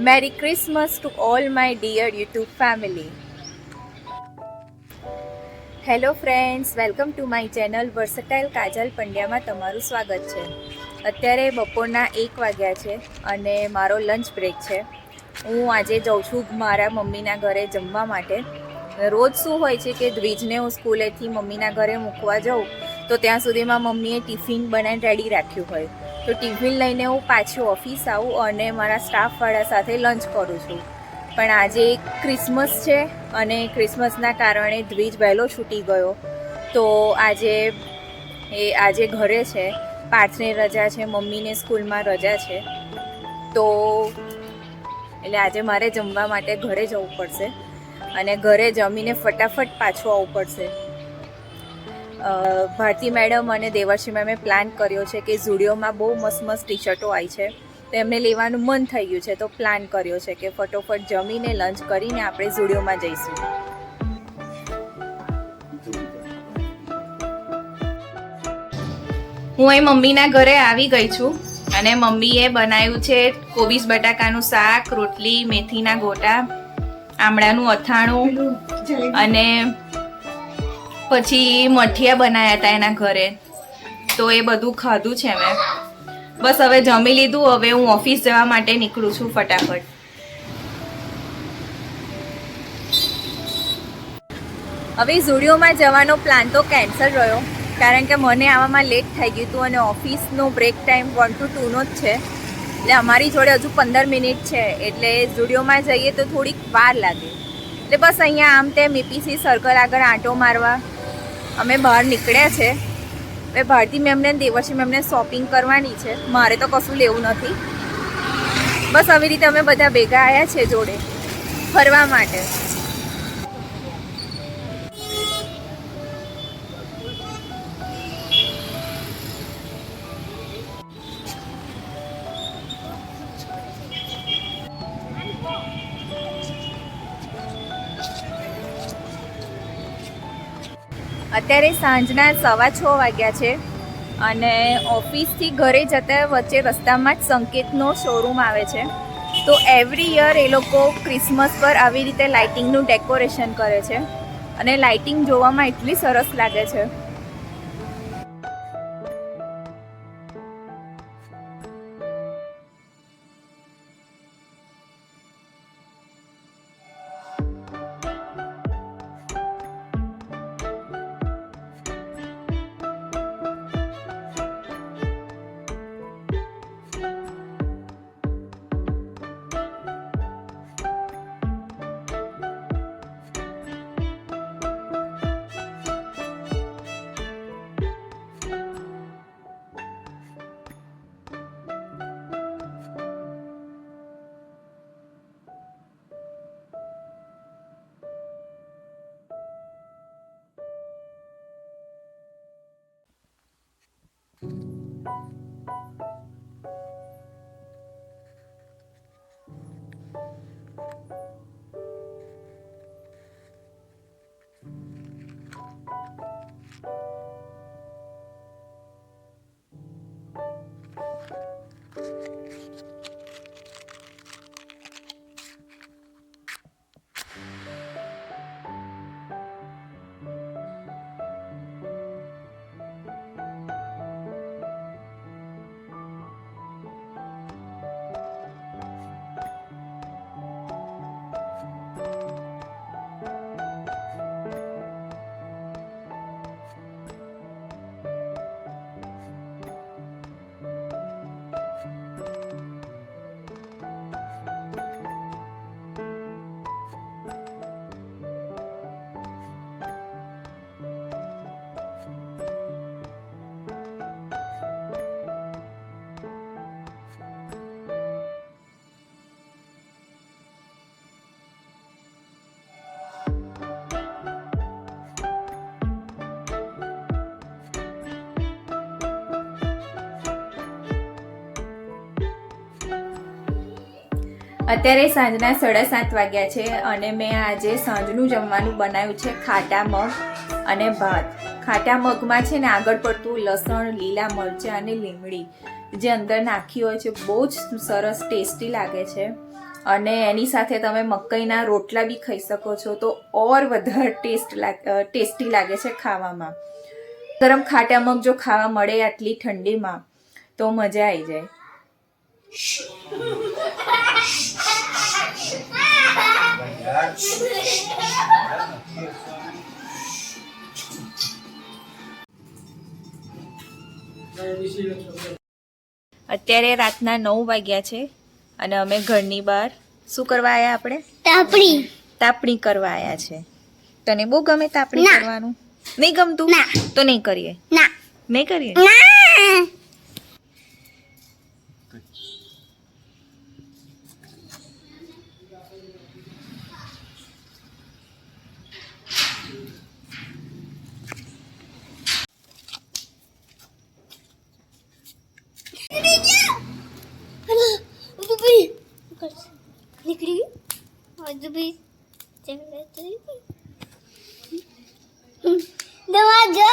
Merry Christmas to all my dear YouTube family. Hello friends, welcome to my channel versatile Kajal પંડ્યામાં તમારું સ્વાગત છે. અત્યારે બપોરના 1 વાગ્યા છે અને મારો લંચ બ્રેક છે. હું આજે જાઉં છું મારા મમ્મીના ઘરે જમવા માટે. રોજ શું હોય છે કે દ્વિજને હું સ્કૂલેથી મમ્મીના ઘરે મૂકવા જાઉં તો ત્યાં સુધીમાં મમ્મીએ ટિફિન બનાવીને રેડી રાખ્યું હોય, તો ટિફિન લઈને હું પાછી ઓફિસ આવું અને મારા સ્ટાફવાળા સાથે લંચ કરું છું. પણ આજે ક્રિસમસ છે અને ક્રિસમસના કારણે દ્વિજ વહેલો છૂટી ગયો, તો આજે ઘરે છે. પાર્થને રજા છે, મમ્મીને સ્કૂલમાં રજા છે, તો એટલે આજે મારે જમવા માટે ઘરે જવું પડશે અને ઘરે જમીને ફટાફટ પાછું આવવું પડશે. ભારતી મેડમ અને દેવર્ષી મેમે પ્લાન કર્યો છે કે ઝુડિયોમાં બહુ મસ્ત મસ્ત ટી શર્ટો આવી છે, તો એમને લેવાનું મન થઈ ગયું છે, તો પ્લાન કર્યો છે કે ફટોફટ જમીને લંચ કરીને આપણે ઝુડિયોમાં જઈશું. હું અહીં મમ્મીના ઘરે આવી ગઈ છું અને મમ્મીએ બનાવ્યું છે કોબીજ બટાકાનું શાક, રોટલી, મેથીના ગોટા, આમળાનું અથાણું અને પછી મઠિયા બનાવ્યા હતા એના ઘરે, તો એ બધું ખાધું છે મેં. બસ હવે જમી લીધું, હવે હું ઓફિસ જવા માટે નીકળું છું ફટાફટ. હવે ઝુડિયોમાં જવાનો પ્લાન તો કેન્સલ રહ્યો, કારણ કે મને આવવામાં લેટ થઈ ગયું હતું અને ઓફિસનો બ્રેક ટાઈમ 1 to 2 જ છે, એટલે અમારી જોડે હજુ 15 મિનિટ છે, એટલે ઝુડિયોમાં જઈએ તો થોડીક વાર લાગે. એટલે બસ અહીંયા આમ તેમ EPC સર્કલ આગળ આંટો મારવા અમે બહાર નીકળ્યા છે. હવે ભારતી મેમને દેવર્ષી મેમને શોપિંગ કરવાની છે, મારે તો કશું લેવું નથી. બસ આવી રીતે અમે બધા ભેગા આવ્યા છે જોડે ફરવા માટે. અત્યારે સાંજના 6:15 વાગ્યા છે અને ઓફિસથી ઘરે જતા વચ્ચે રસ્તામાં જ સંકેતનો શોરૂમ આવે છે, તો એવરી યર એ લોકો ક્રિસમસ પર આવી રીતે લાઇટિંગનું ડેકોરેશન કરે છે અને લાઇટિંગ જોવામાં એટલી સરસ લાગે છે. અત્યારે સાંજના 7:30 વાગ્યા છે અને મેં આજે સાંજનું જમવાનું બનાવ્યું છે ખાટા મગ અને ભાત. ખાટા મગમાં છે ને આગળ પડતું લસણ, લીલા મરચાં અને લીમડી જે અંદર નાખી હોય છે, બહુ જ સરસ ટેસ્ટી લાગે છે. અને એની સાથે તમે મકાઈના રોટલા બી ખાઈ શકો છો તો ઓર વધારે ટેસ્ટી લાગે છે ખાવામાં. ગરમ ખાટા મગ જો ખાવા મળે આટલી ઠંડીમાં તો મજા આવી જાય. અત્યારે રાતના 9 વાગ્યા છે અને અમે ઘરની બહાર શું કરવા આવ્યા? આપણે તાપણી કરવા આવ્યા છે. તને બહુ ગમે તાપણી કરવાનું? નહીં ગમતું? તો નહીં કરીએ. નહીં કરીએ. નીકળી દવા જો